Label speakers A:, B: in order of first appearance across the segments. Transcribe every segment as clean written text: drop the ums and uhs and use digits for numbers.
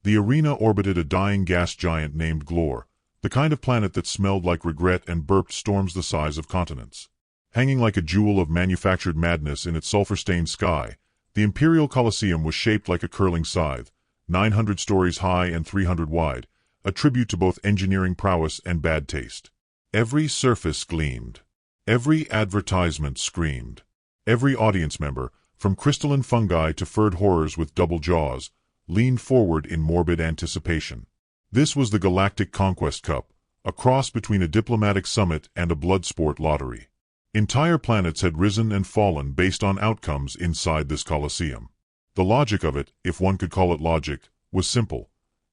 A: The arena orbited a dying gas giant named Glor, the kind of planet that smelled like regret and burped storms the size of continents. Hanging like a jewel of manufactured madness in its sulfur-stained sky, the Imperial Colosseum was shaped like a curling scythe, 900 stories high and 300 wide, a tribute to both engineering prowess and bad taste. Every surface gleamed. Every advertisement screamed. Every audience member, from crystalline fungi to furred horrors with double jaws, leaned forward in morbid anticipation. This was the Galactic Conquest Cup, a cross between a diplomatic summit and a blood sport lottery. Entire planets had risen and fallen based on outcomes inside this Colosseum. The logic of it, if one could call it logic, was simple.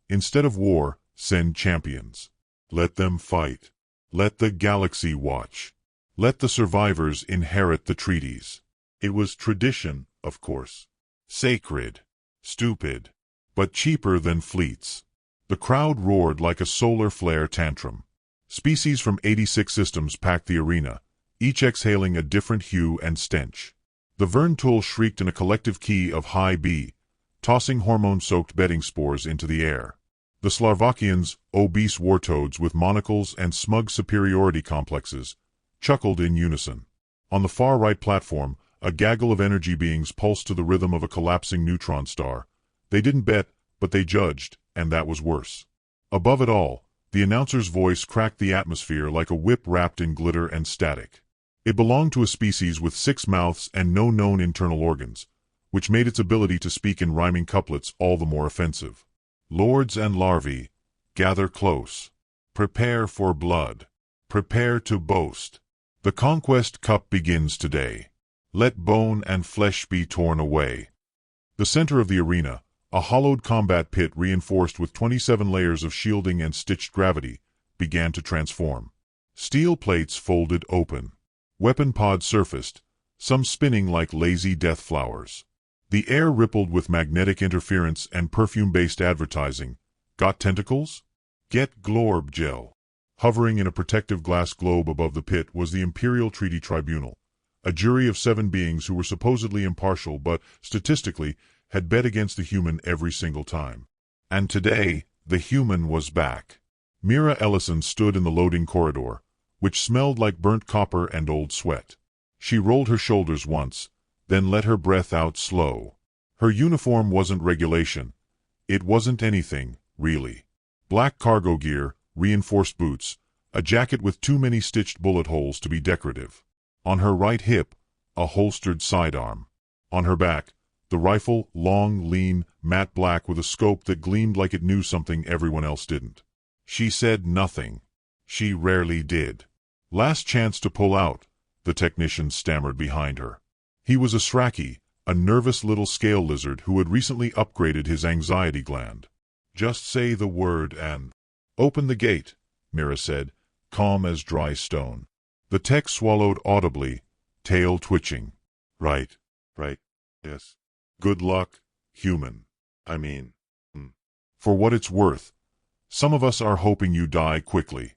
A: Instead of war, send champions. Let them fight. Let the galaxy watch. Let the survivors inherit the treaties. It was tradition, of course. Sacred. Stupid. But cheaper than fleets. The crowd roared like a solar flare tantrum. Species from 86 systems packed the arena, each exhaling a different hue and stench. The Verntul shrieked in a collective key of high B, tossing hormone-soaked bedding spores into the air. The Slarvakians, obese wartoads with monocles and smug superiority complexes, chuckled in unison. On the far right platform, a gaggle of energy beings pulsed to the rhythm of a collapsing neutron star. They didn't bet, but they judged, and that was worse. Above it all, the announcer's voice cracked the atmosphere like a whip wrapped in glitter and static. It belonged to a species with 6 mouths and no known internal organs, which made its ability to speak in rhyming couplets all the more offensive. Lords and larvae, gather close. Prepare for blood. Prepare to boast. The Conquest Cup begins today. Let bone and flesh be torn away. The center of the arena, a hollowed combat pit reinforced with 27 layers of shielding and stitched gravity, began to transform. Steel plates folded open. Weapon pods surfaced, some spinning like lazy death flowers. The air rippled with magnetic interference and perfume-based advertising. Got tentacles? Get Glorb Gel. Hovering in a protective glass globe above the pit was the Imperial Treaty Tribunal, a jury of 7 beings who were supposedly impartial but, statistically, had bet against the human every single time. And today, the human was back. Mira Ellison stood in the loading corridor, which smelled like burnt copper and old sweat. She rolled her shoulders once, then let her breath out slow. Her uniform wasn't regulation. It wasn't anything, really. Black cargo gear, reinforced boots, a jacket with too many stitched bullet holes to be decorative. On her right hip, a holstered sidearm. On her back, the rifle, long, lean, matte black with a scope that gleamed like it knew something everyone else didn't. She said nothing. She rarely did. Last chance to pull out, the technician stammered behind her. He was a Shraki, a nervous little scale lizard who had recently upgraded his anxiety gland. Just say the word and... Open the gate, Mira said, calm as dry stone. The tech swallowed audibly, tail twitching. Right, yes. Good luck, human. I mean... For what it's worth, some of us are hoping you die quickly.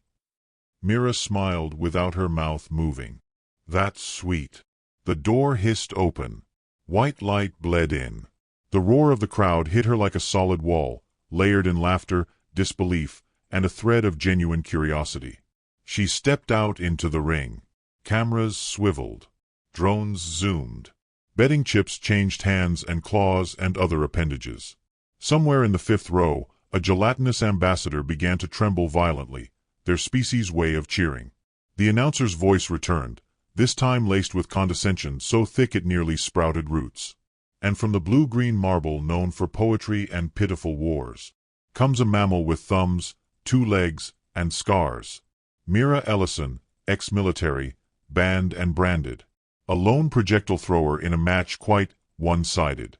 A: Mira smiled without her mouth moving. That's sweet. The door hissed open. White light bled in. The roar of the crowd hit her like a solid wall, layered in laughter, disbelief, and a thread of genuine curiosity. She stepped out into the ring. Cameras swiveled. Drones zoomed. Betting chips changed hands and claws and other appendages. Somewhere in the 5th row, a gelatinous ambassador began to tremble violently, their species' way of cheering. The announcer's voice returned, this time laced with condescension so thick it nearly sprouted roots. And from the blue-green marble known for poetry and pitiful wars, comes a mammal with thumbs, 2 legs, and scars. Mira Ellison, ex-military, banned and branded. A lone projectile thrower in a match quite one-sided.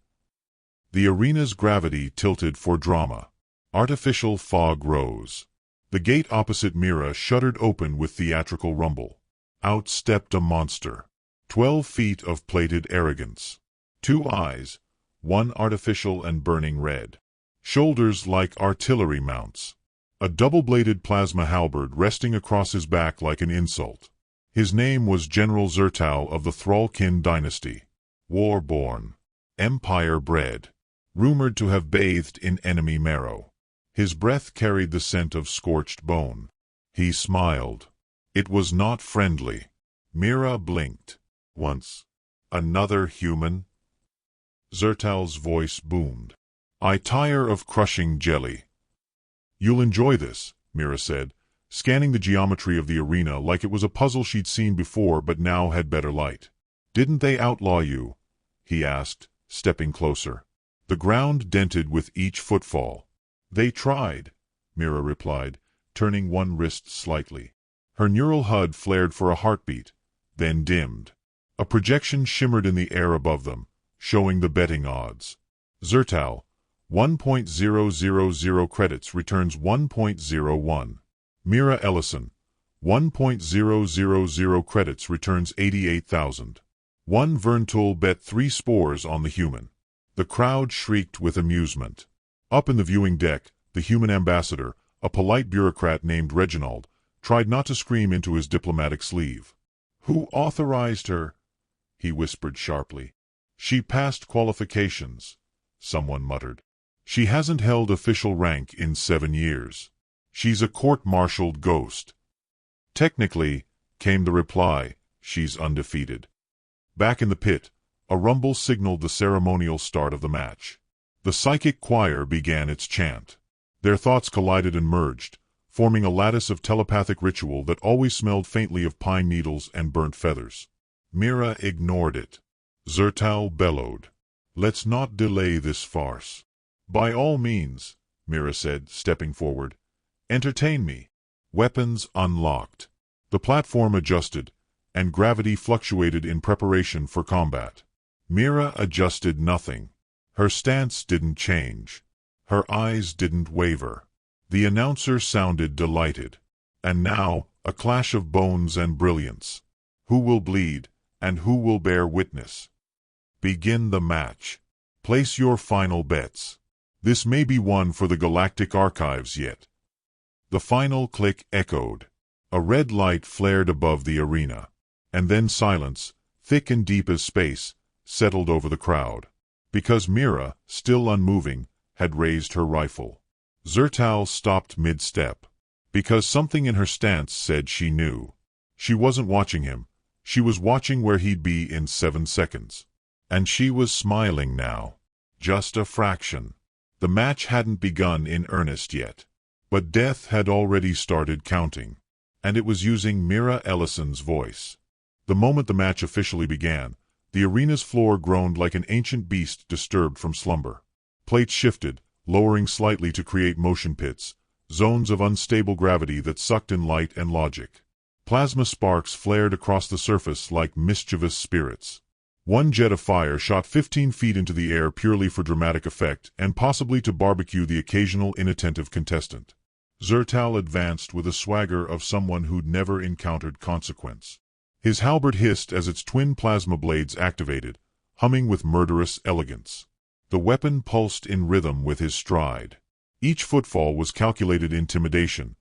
A: The arena's gravity tilted for drama. Artificial fog rose. The gate opposite Mira shuddered open with theatrical rumble. Out stepped a monster. 12 feet of plated arrogance. 2 eyes, one artificial and burning red. Shoulders like artillery mounts. A double-bladed plasma halberd resting across his back like an insult. His name was General Zertal of the Thrallkin dynasty. War-born. Empire-bred. rumored to have bathed in enemy marrow. His breath carried the scent of scorched bone. He smiled. It was not friendly. Mira blinked. Once. Another human? Zertal's voice boomed. I tire of crushing jelly. You'll enjoy this, Mira said, scanning the geometry of the arena like it was a puzzle she'd seen before but now had better light. Didn't they outlaw you? He asked, stepping closer. The ground dented with each footfall. They tried, Mira replied, turning one wrist slightly. Her neural HUD flared for a heartbeat, then dimmed. A projection shimmered in the air above them, showing the betting odds. Zertal, 1.000 credits returns 1.01. Mira Ellison, 1.000 credits returns 88,000. One Verntul bet 3 spores on the human. The crowd shrieked with amusement. Up in the viewing deck, the human ambassador, a polite bureaucrat named Reginald, tried not to scream into his diplomatic sleeve. Who authorized her? He whispered sharply. She passed qualifications, someone muttered. She hasn't held official rank in 7 years. She's a court-martialed ghost. Technically, came the reply, she's undefeated. Back in the pit, a rumble signaled the ceremonial start of the match. The psychic choir began its chant. Their thoughts collided and merged, forming a lattice of telepathic ritual that always smelled faintly of pine needles and burnt feathers. Mira ignored it. Zertal bellowed. Let's not delay this farce. By all means, Mira said, stepping forward. Entertain me. Weapons unlocked. The platform adjusted, and gravity fluctuated in preparation for combat. Mira adjusted nothing. Her stance didn't change. Her eyes didn't waver. The announcer sounded delighted. And now, a clash of bones and brilliance. Who will bleed, and who will bear witness? Begin the match. Place your final bets. This may be one for the Galactic archives yet. The final click echoed. A red light flared above the arena. And then silence, thick and deep as space, settled over the crowd. Because Mira, still unmoving, had raised her rifle. Zertal stopped mid-step. Because something in her stance said she knew. She wasn't watching him. She was watching where he'd be in 7 seconds. And she was smiling now. Just a fraction. The match hadn't begun in earnest yet. But death had already started counting. And it was using Mira Ellison's voice. The moment the match officially began, the arena's floor groaned like an ancient beast disturbed from slumber. Plates shifted, lowering slightly to create motion pits, zones of unstable gravity that sucked in light and logic. Plasma sparks flared across the surface like mischievous spirits. One jet of fire shot 15 feet into the air purely for dramatic effect and possibly to barbecue the occasional inattentive contestant. Zertal advanced with a swagger of someone who'd never encountered consequence. His halberd hissed as its twin plasma blades activated, humming with murderous elegance. The weapon pulsed in rhythm with his stride. Each footfall was calculated intimidation.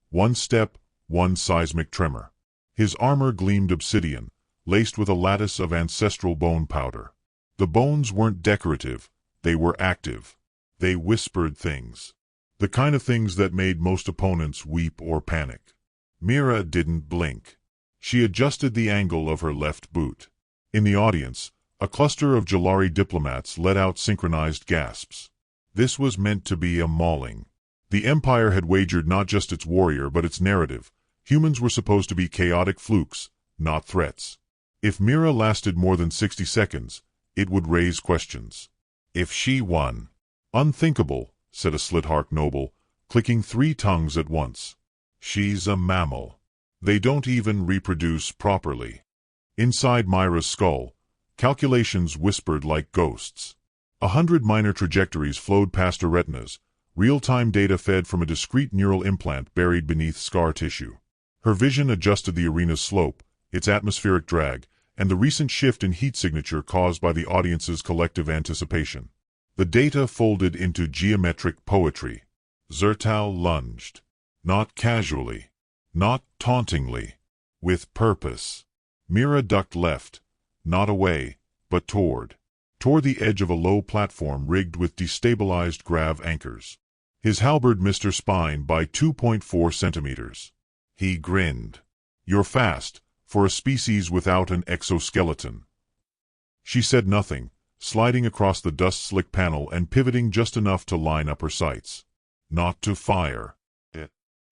A: One step, one seismic tremor. His armor gleamed obsidian, laced with a lattice of ancestral bone powder. The bones weren't decorative, they were active. They whispered things. The kind of things that made most opponents weep or panic. Mira didn't blink. She adjusted the angle of her left boot. In the audience, a cluster of Jalari diplomats let out synchronized gasps. This was meant to be a mauling. The Empire had wagered not just its warrior but its narrative. Humans were supposed to be chaotic flukes, not threats. If Mira lasted more than 60 seconds, it would raise questions. If she won. Unthinkable, said a Slithark noble, clicking 3 tongues at once. She's a mammal. They don't even reproduce properly. Inside Myra's skull, calculations whispered like ghosts. 100 minor trajectories flowed past her retinas, real-time data fed from a discrete neural implant buried beneath scar tissue. Her vision adjusted the arena's slope, its atmospheric drag, and the recent shift in heat signature caused by the audience's collective anticipation. The data folded into geometric poetry. Zertal lunged. Not casually. Not tauntingly. With purpose. Mira ducked left. Not away, but toward toward the edge of a low platform rigged with destabilized grav anchors. His halberd missed her spine by 2.4 centimeters. He grinned. "You're fast, for a species without an exoskeleton." She said nothing, sliding across the dust-slick panel and pivoting just enough to line up her sights. Not to fire.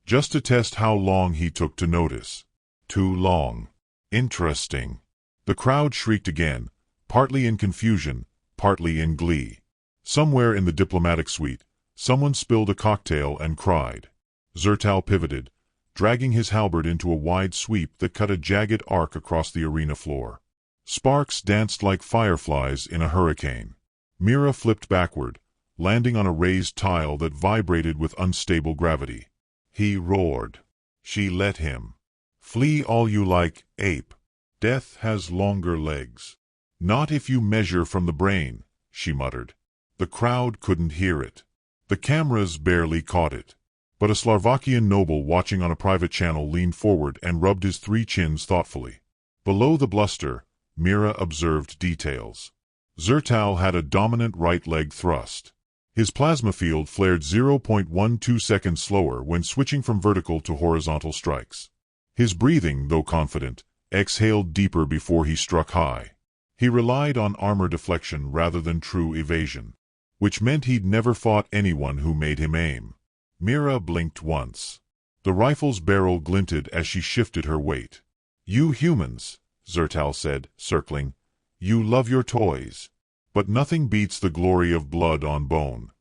A: Just to test how long he took to notice. Too long. Interesting. The crowd shrieked again, partly in confusion, partly in glee. Somewhere in the diplomatic suite, someone spilled a cocktail and cried. Zertal pivoted, dragging his halberd into a wide sweep that cut a jagged arc across the arena floor. Sparks danced like fireflies in a hurricane. Mira flipped backward, landing on a raised tile that vibrated with unstable gravity. He roared. She let him. "Flee all you like, ape. Death has longer legs." "Not if you measure from the brain," she muttered. The crowd couldn't hear it. The cameras barely caught it. But a Slovakian noble watching on a private channel leaned forward and rubbed his 3 chins thoughtfully. Below the bluster, Mira observed details. Zertal had a dominant right leg thrust. His plasma field flared 0.12 seconds slower when switching from vertical to horizontal strikes. His breathing, though confident, exhaled deeper before he struck high. He relied on armor deflection rather than true evasion, which meant he'd never fought anyone who made him aim. Mira blinked once. The rifle's barrel glinted as she shifted her weight. "You humans," Zertal said, circling. "You love your toys. But nothing beats the glory of blood on bone."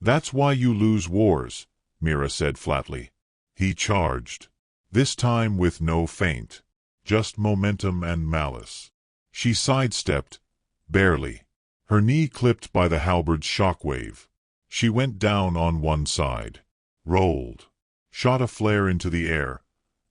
A: "That's why you lose wars," Mira said flatly. He charged. This time with no feint. Just momentum and malice. She sidestepped, barely. Her knee clipped by the halberd's shockwave. She went down on one side. Rolled. Shot a flare into the air.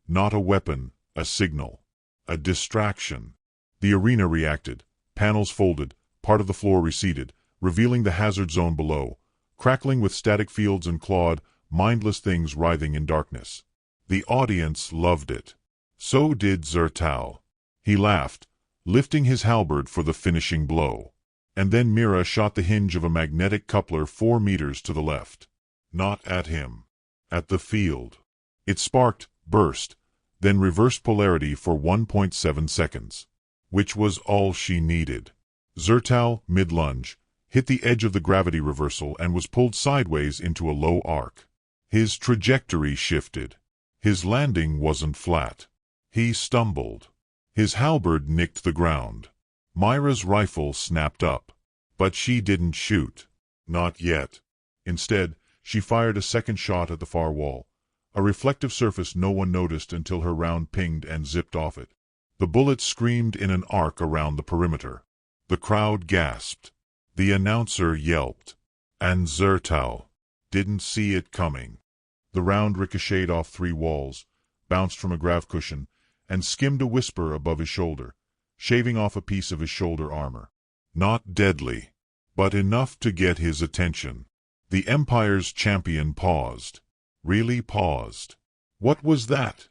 A: Not a weapon, a signal. A distraction. The arena reacted. Panels folded. Part of the floor receded, revealing the hazard zone below, crackling with static fields and clawed, mindless things writhing in darkness. The audience loved it. So did Zertal. He laughed, lifting his halberd for the finishing blow. And then Mira shot the hinge of a magnetic coupler 4 meters to the left. Not at him. At the field. It sparked, burst, then reversed polarity for 1.7 seconds. Which was all she needed. Zertal, mid-lunge, hit the edge of the gravity reversal and was pulled sideways into a low arc. His trajectory shifted. His landing wasn't flat. He stumbled. His halberd nicked the ground. Myra's rifle snapped up. But she didn't shoot. Not yet. Instead, she fired a second shot at the far wall, a reflective surface no one noticed until her round pinged and zipped off it. The bullet screamed in an arc around the perimeter. The crowd gasped. The announcer yelped. And Zertal didn't see it coming. The round ricocheted off 3 walls, bounced from a grav cushion, and skimmed a whisper above his shoulder, shaving off a piece of his shoulder armor. Not deadly, but enough to get his attention. The Empire's champion paused. Really paused. "What was that?"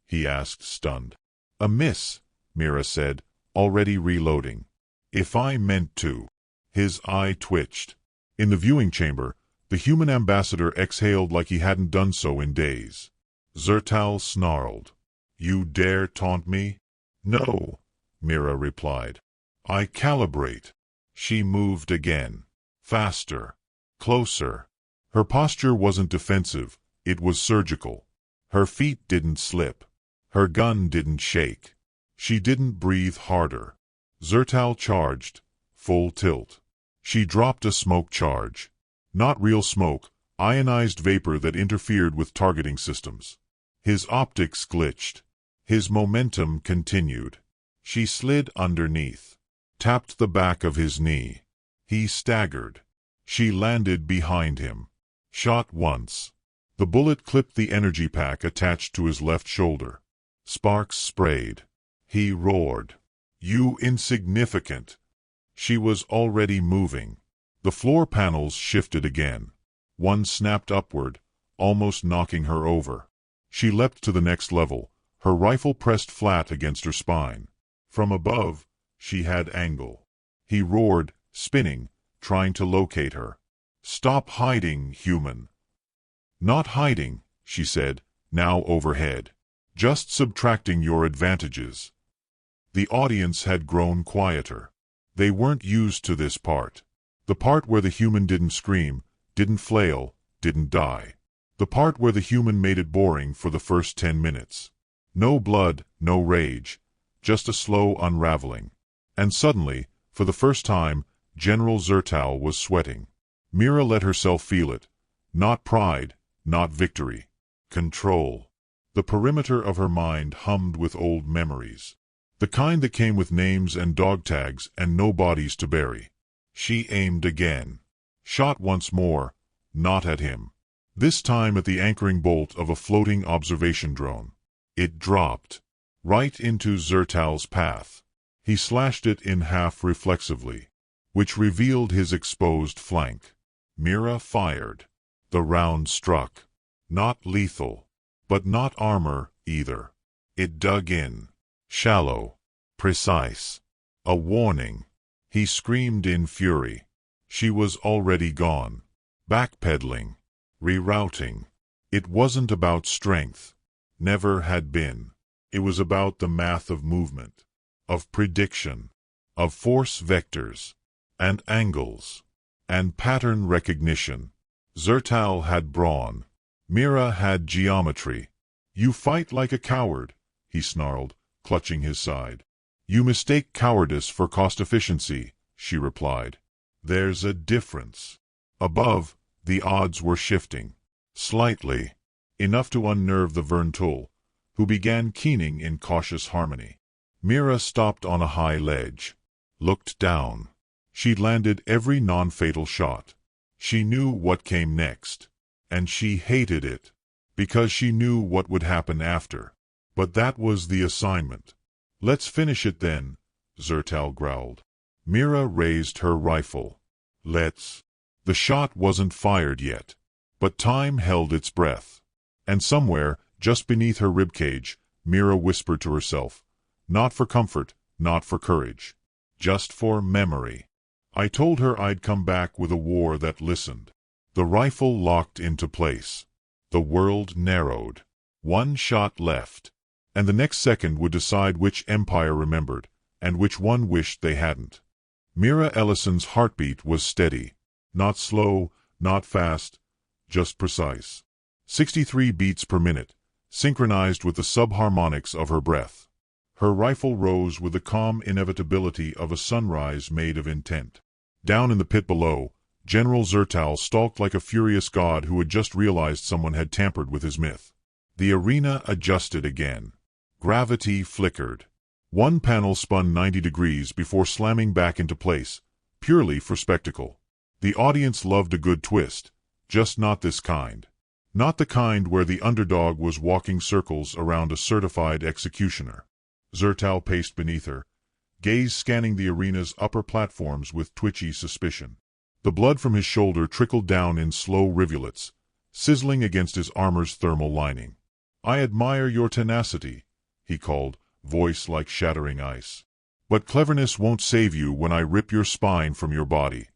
A: he asked, stunned. "A miss," Mira said, already reloading. "If I meant to." His eye twitched. In the viewing chamber, the human ambassador exhaled like he hadn't done so in days. Zertal snarled. "You dare taunt me?" "No," Mira replied. "I calibrate." She moved again. Faster. Closer. Her posture wasn't defensive, it was surgical. Her feet didn't slip. Her gun didn't shake. She didn't breathe harder. Zertal charged, full tilt. She dropped a smoke charge. Not real smoke, ionized vapor that interfered with targeting systems. His optics glitched. His momentum continued. She slid underneath. Tapped the back of his knee. He staggered. She landed behind him. Shot once. The bullet clipped the energy pack attached to his left shoulder. Sparks sprayed. He roared. "You insignificant!" She was already moving. The floor panels shifted again. One snapped upward, almost knocking her over. She leapt to the next level, her rifle pressed flat against her spine. From above, she had angle. He roared, spinning, trying to locate her. "Stop hiding, human." "Not hiding," she said, now overhead. "Just subtracting your advantages." The audience had grown quieter. They weren't used to this part. The part where the human didn't scream, didn't flail, didn't die. The part where the human made it boring for the first 10 minutes. No blood, no rage, just a slow unraveling. And suddenly, for the first time, General Zertal was sweating. Mira let herself feel it. Not pride, not victory. Control. The perimeter of her mind hummed with old memories. The kind that came with names and dog tags and no bodies to bury. She aimed again. Shot once more, not at him. This time at the anchoring bolt of a floating observation drone. It dropped. Right into Zertal's path. He slashed it in half reflexively, which revealed his exposed flank. Mira fired. The round struck. Not lethal, but not armor either. It dug in. Shallow. Precise. A warning. He screamed in fury. She was already gone. Backpedaling. Rerouting. It wasn't about strength. Never had been. It was about the math of movement, of prediction, of force vectors, and angles, and pattern recognition. Zertal had brawn. Mira had geometry. "You fight like a coward," he snarled, clutching his side. "You mistake cowardice for cost efficiency," she replied. "There's a difference." Above, the odds were shifting. Slightly. Enough to unnerve the Verntul, who began keening in cautious harmony. Mira stopped on a high ledge. Looked down. She'd landed every non-fatal shot. She knew what came next. And she hated it. Because she knew what would happen after. But that was the assignment. "Let's finish it then," Zertal growled. Mira raised her rifle. "Let's." The shot wasn't fired yet. But time held its breath. And somewhere, just beneath her ribcage, Mira whispered to herself, "Not for comfort, not for courage. Just for memory." I told her I'd come back with a war that listened. The rifle locked into place. The world narrowed. One shot left. And the next second would decide which empire remembered, and which one wished they hadn't. Mira Ellison's heartbeat was steady. Not slow, not fast, just precise. 63 beats per minute, synchronized with the subharmonics of her breath. Her rifle rose with the calm inevitability of a sunrise made of intent. Down in the pit below, General Zertal stalked like a furious god who had just realized someone had tampered with his myth. The arena adjusted again. Gravity flickered. One panel spun 90 degrees before slamming back into place, purely for spectacle. The audience loved a good twist, just not this kind. Not the kind where the underdog was walking circles around a certified executioner. Zertal paced beneath her, gaze scanning the arena's upper platforms with twitchy suspicion. The blood from his shoulder trickled down in slow rivulets, sizzling against his armor's thermal lining. "I admire your tenacity," he called, voice like shattering ice. "But cleverness won't save you when I rip your spine from your body."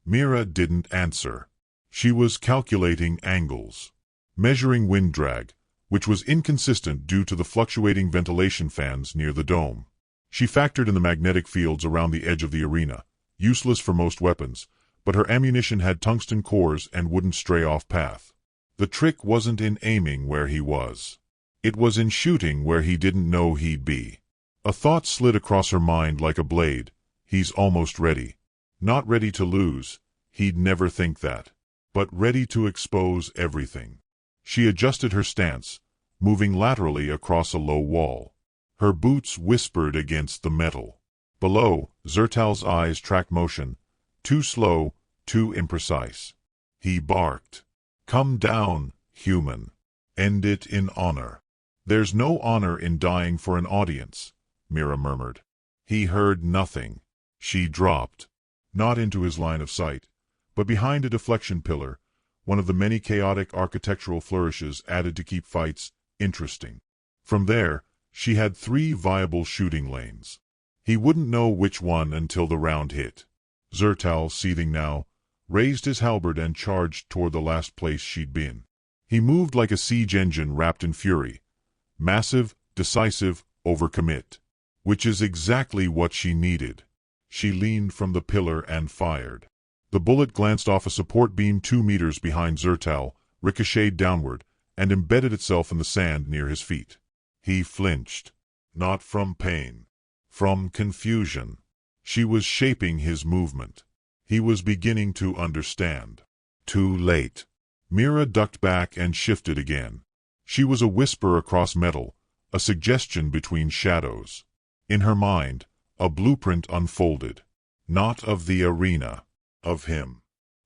A: Mira didn't answer. She was calculating angles, measuring wind drag, which was inconsistent due to the fluctuating ventilation fans near the dome. She factored in the magnetic fields around the edge of the arena, useless for most weapons, but her ammunition had tungsten cores and wouldn't stray off path. The trick wasn't in aiming where he was. It was in shooting where he didn't know he'd be. A thought slid across her mind like a blade. He's almost ready. Not ready to lose. He'd never think that. But ready to expose everything. She adjusted her stance, moving laterally across a low wall. Her boots whispered against the metal. Below, Zertal's eyes tracked motion. Too slow, too imprecise. He barked. "Come down, human. End it in honor." "There's no honor in dying for an audience," Mira murmured. He heard nothing. She dropped. Not into his line of sight, but behind a deflection pillar, one of the many chaotic architectural flourishes added to keep fights interesting. From there, she had 3 viable shooting lanes. He wouldn't know which one until the round hit. Zertal, seething now, raised his halberd and charged toward the last place she'd been. He moved like a siege engine wrapped in fury. Massive, decisive, overcommit. Which is exactly what she needed. She leaned from the pillar and fired. The bullet glanced off a support beam 2 meters behind Zertal, ricocheted downward, and embedded itself in the sand near his feet. He flinched. Not from pain. From confusion. She was shaping his movement. He was beginning to understand. Too late. Mira ducked back and shifted again. She was a whisper across metal, a suggestion between shadows. In her mind, a blueprint unfolded. Not of the arena. Of him.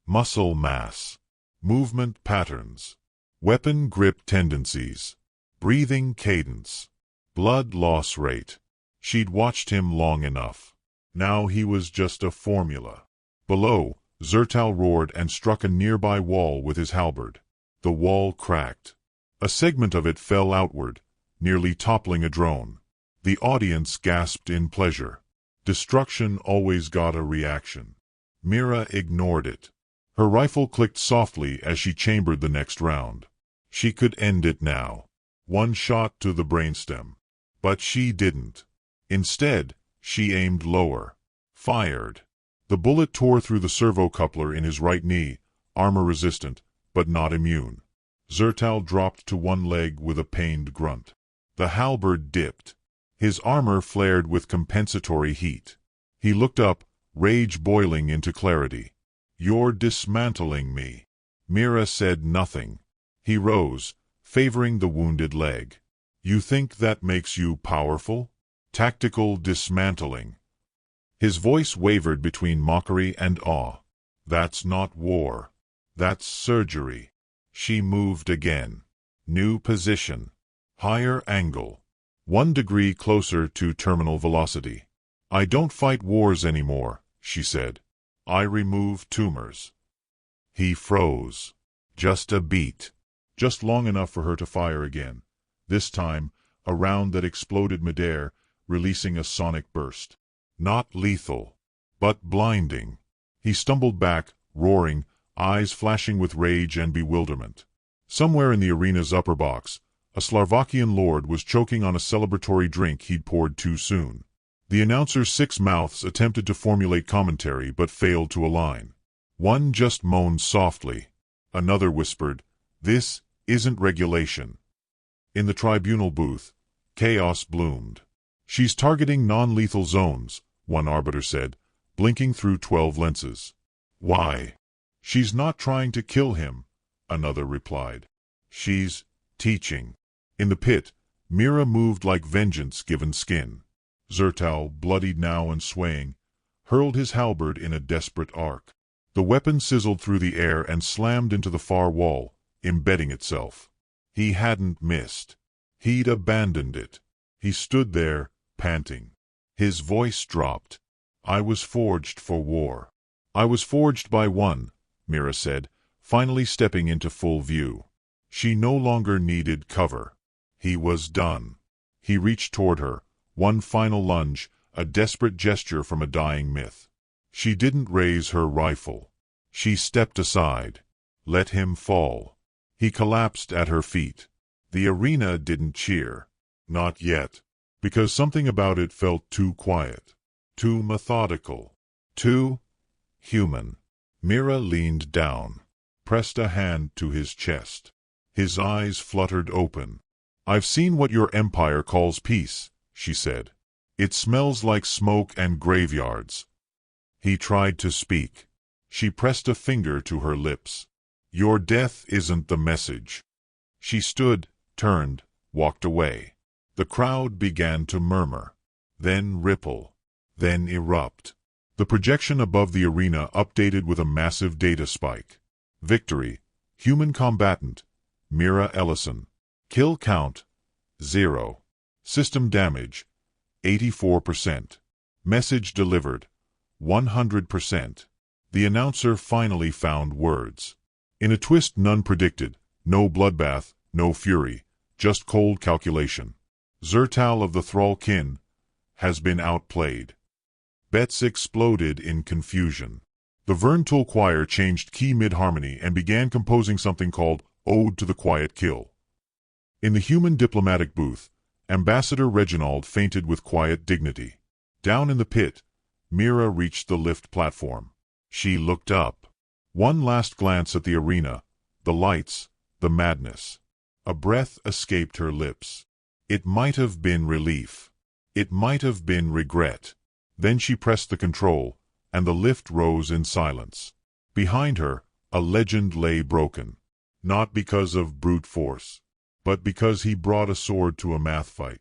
A: Muscle mass. Movement patterns. Weapon grip tendencies. Breathing cadence. Blood loss rate. She'd watched him long enough. Now he was just a formula. Below, Zertal roared and struck a nearby wall with his halberd. The wall cracked. A segment of it fell outward, nearly toppling a drone. The audience gasped in pleasure. Destruction always got a reaction. Mira ignored it. Her rifle clicked softly as she chambered the next round. She could end it now. One shot to the brainstem. But she didn't. Instead, she aimed lower. Fired. The bullet tore through the servo-coupler in his right knee, armor-resistant, but not immune. Zertal dropped to one leg with a pained grunt. The halberd dipped. His armor flared with compensatory heat. He looked up, rage boiling into clarity. "You're dismantling me." Mira said nothing. He rose, favoring the wounded leg. "You think that makes you powerful? Tactical dismantling." His voice wavered between mockery and awe. "That's not war. That's surgery." She moved again. New position. Higher angle. 1 degree closer to terminal velocity. "I don't fight wars anymore," she said. "I remove tumors." He froze. Just a beat. Just long enough for her to fire again. This time, a round that exploded midair, releasing a sonic burst. Not lethal, but blinding. He stumbled back, roaring, eyes flashing with rage and bewilderment. Somewhere in the arena's upper box, a Slovakian lord was choking on a celebratory drink he'd poured too soon. The announcer's 6 mouths attempted to formulate commentary but failed to align. One just moaned softly. Another whispered, "This isn't regulation." In the tribunal booth, chaos bloomed. "She's targeting non-lethal zones," one arbiter said, blinking through 12 lenses. "Why?" "She's not trying to kill him," another replied. "She's teaching." In the pit, Mira moved like vengeance given skin. Zertal, bloodied now and swaying, hurled his halberd in a desperate arc. The weapon sizzled through the air and slammed into the far wall, embedding itself. He hadn't missed. He'd abandoned it. He stood there, panting. His voice dropped. "I was forged for war." "I was forged by one," Mira said, finally stepping into full view. She no longer needed cover. He was done. He reached toward her, one final lunge, a desperate gesture from a dying myth. She didn't raise her rifle. She stepped aside. Let him fall. He collapsed at her feet. The arena didn't cheer. Not yet. Because something about it felt too quiet. Too methodical. Too human. Mira leaned down. Pressed a hand to his chest. His eyes fluttered open. "I've seen what your empire calls peace," she said. "It smells like smoke and graveyards." He tried to speak. She pressed a finger to her lips. "Your death isn't the message." She stood, turned, walked away. The crowd began to murmur. Then ripple. Then erupt. The projection above the arena updated with a massive data spike. Victory. Human combatant. Mira Ellison. Kill count. 0. System damage. 84%. Message delivered. 100%. The announcer finally found words. In a twist none predicted, no bloodbath, no fury, just cold calculation. Zertal of the Thrall kin has been outplayed. Bets exploded in confusion. The Verntool choir changed key mid-harmony and began composing something called Ode to the Quiet Kill. In the human diplomatic booth, Ambassador Reginald fainted with quiet dignity. Down in the pit, Mira reached the lift platform. She looked up. One last glance at the arena, the lights, the madness. A breath escaped her lips. It might have been relief. It might have been regret. Then she pressed the control, and the lift rose in silence. Behind her, a legend lay broken. Not because of brute force, but because he brought a sword to a math fight.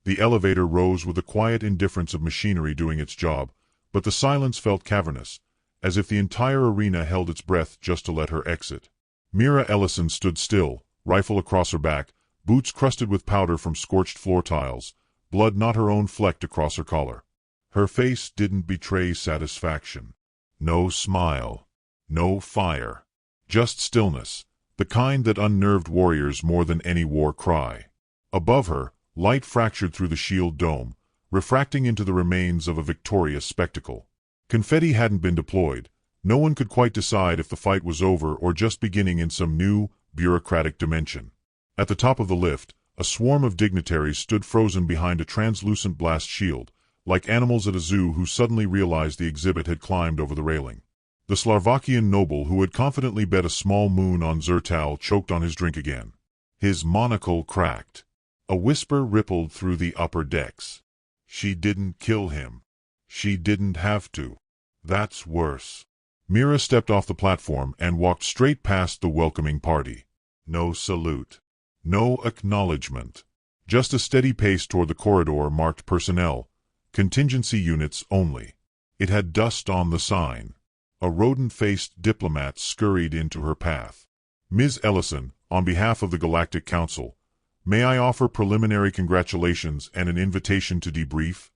A: The elevator rose with the quiet indifference of machinery doing its job, but the silence felt cavernous, as if the entire arena held its breath just to let her exit. Mira Ellison stood still, rifle across her back, boots crusted with powder from scorched floor tiles, blood not her own flecked across her collar. Her face didn't betray satisfaction. No smile. No fire. Just stillness, the kind that unnerved warriors more than any war cry. Above her, light fractured through the shield dome, refracting into the remains of a victorious spectacle. Confetti hadn't been deployed. No one could quite decide if the fight was over or just beginning in some new, bureaucratic dimension. At the top of the lift, a swarm of dignitaries stood frozen behind a translucent blast shield, like animals at a zoo who suddenly realized the exhibit had climbed over the railing. The Slovakian noble who had confidently bet a small moon on Zertal choked on his drink again. His monocle cracked. A whisper rippled through the upper decks. She didn't kill him. She didn't have to. That's worse. Mira stepped off the platform and walked straight past the welcoming party. No salute. No acknowledgement. Just a steady pace toward the corridor marked personnel. Contingency units only. It had dust on the sign. A rodent-faced diplomat scurried into her path. Ms. Ellison, on behalf of the Galactic Council, may I offer preliminary congratulations and an invitation to debrief?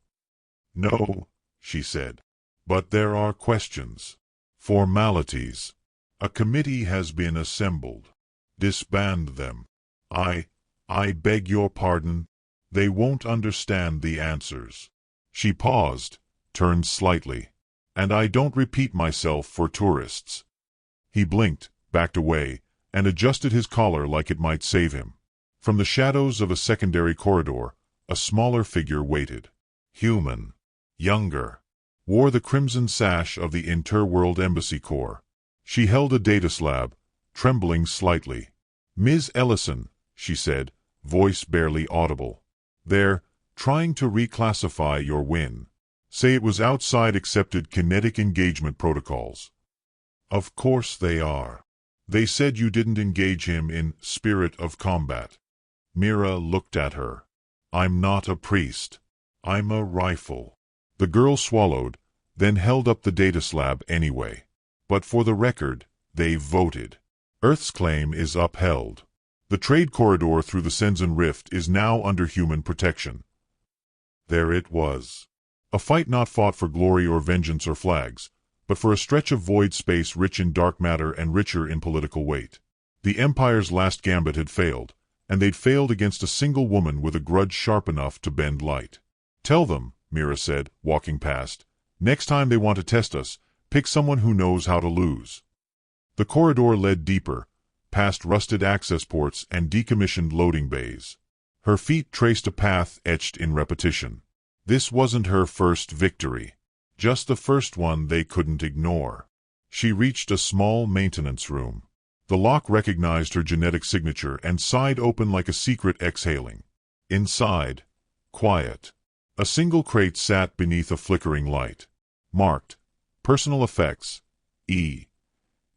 A: No, she said. But there are questions. Formalities. A committee has been assembled. Disband them. I beg your pardon. They won't understand the answers. She paused, turned slightly. And I don't repeat myself for tourists. He blinked, backed away, and adjusted his collar like it might save him. From the shadows of a secondary corridor, a smaller figure waited. Human. Younger. Wore the crimson sash of the Interworld Embassy Corps. She held a data slab, trembling slightly. Ms. Ellison, she said, voice barely audible. They're trying to reclassify your win. Say it was outside accepted kinetic engagement protocols. Of course they are. They said you didn't engage him in spirit of combat. Mira looked at her. I'm not a priest. I'm a rifle. The girl swallowed, then held up the data slab anyway. But for the record, they voted. Earth's claim is upheld. The trade corridor through the Senzen Rift is now under human protection. There it was. A fight not fought for glory or vengeance or flags, but for a stretch of void space rich in dark matter and richer in political weight. The Empire's last gambit had failed, and they'd failed against a single woman with a grudge sharp enough to bend light. Tell them, Mira said, walking past, next time they want to test us, pick someone who knows how to lose. The corridor led deeper, past rusted access ports and decommissioned loading bays. Her feet traced a path etched in repetition. This wasn't her first victory. Just the first one they couldn't ignore. She reached a small maintenance room. The lock recognized her genetic signature and sighed open like a secret exhaling. Inside, quiet. A single crate sat beneath a flickering light. Marked, Personal Effects, E.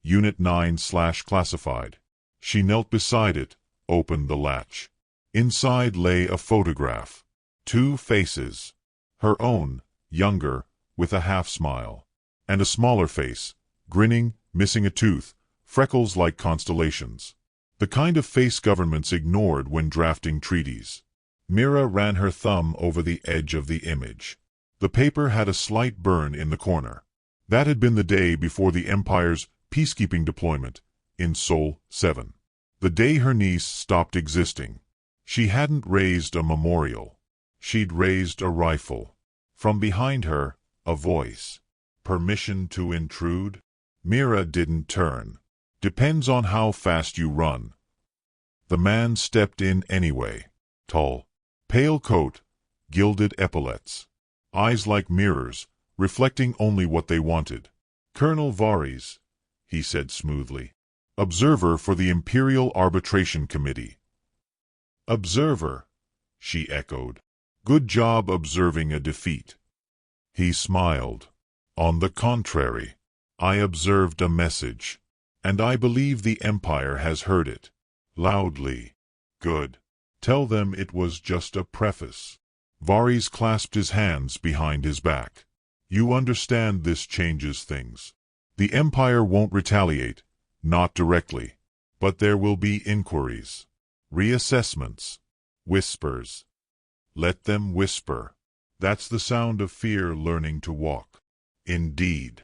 A: Unit 9/classified. She knelt beside it, opened the latch. Inside lay a photograph. 2 faces. Her own, younger, with a half-smile. And a smaller face, grinning, missing a tooth, freckles like constellations. The kind of face governments ignored when drafting treaties. Mira ran her thumb over the edge of the image. The paper had a slight burn in the corner. That had been the day before the Empire's peacekeeping deployment, in Sol 7. The day her niece stopped existing. She hadn't raised a memorial. She'd raised a rifle. From behind her, A voice. Permission to intrude? Mira didn't turn. Depends on how fast you run. The man stepped in anyway. Tall. Pale coat. Gilded epaulets. Eyes like mirrors, reflecting only what they wanted. Colonel Varys, he said smoothly. Observer for the Imperial Arbitration Committee. Observer, she echoed. Good job observing a defeat. He smiled. On the contrary, I observed a message, and I believe the Empire has heard it. Loudly. Good. Tell them it was just a preface. Varys clasped his hands behind his back. You understand this changes things. The Empire won't retaliate, not directly, but there will be inquiries, reassessments, whispers. Let them whisper. That's the sound of fear learning to walk. Indeed.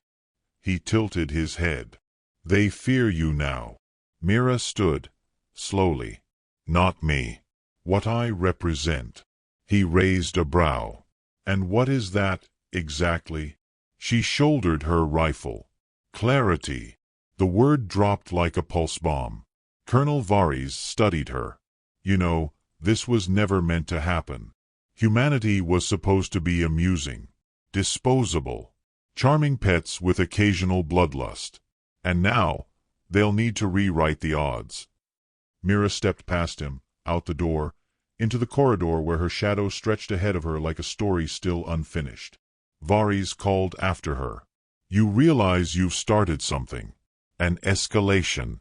A: He tilted his head. They fear you now. Mira stood, slowly. Not me. What I represent. He raised a brow. And what is that, exactly? She shouldered her rifle. Clarity. The word dropped like a pulse bomb. Colonel Varys studied her. You know, this was never meant to happen. Humanity was supposed to be amusing, disposable, charming pets with occasional bloodlust. And now, they'll need to rewrite the odds. Mira stepped past him, out the door, into the corridor where her shadow stretched ahead of her like a story still unfinished. Varys called after her. You realize you've started something. An escalation.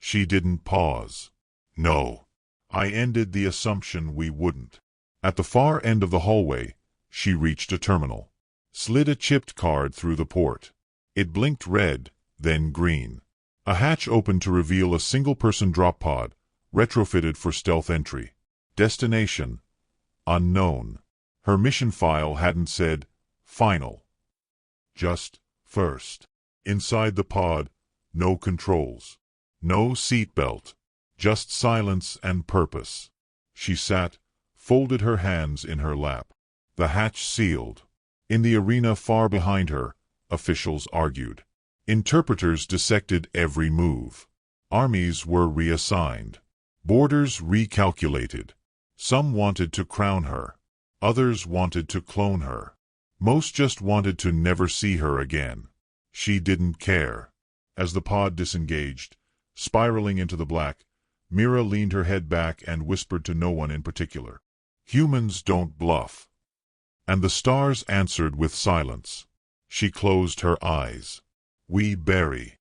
A: She didn't pause. No. I ended the assumption we wouldn't. At the far end of the hallway, she reached a terminal. Slid a chipped card through the port. It blinked red, then green. A hatch opened to reveal a single-person drop pod, retrofitted for stealth entry. Destination. Unknown. Her mission file hadn't said, Final. Just, First. Inside the pod, no controls. No seatbelt. Just silence and purpose. She sat, folded her hands in her lap. The hatch sealed. In the arena far behind her, officials argued. Interpreters dissected every move. Armies were reassigned. Borders recalculated. Some wanted to crown her. Others wanted to clone her. Most just wanted to never see her again. She didn't care. As the pod disengaged, spiraling into the black, Mira leaned her head back and whispered to no one in particular. Humans don't bluff. And the stars answered with silence. She closed her eyes. We bury.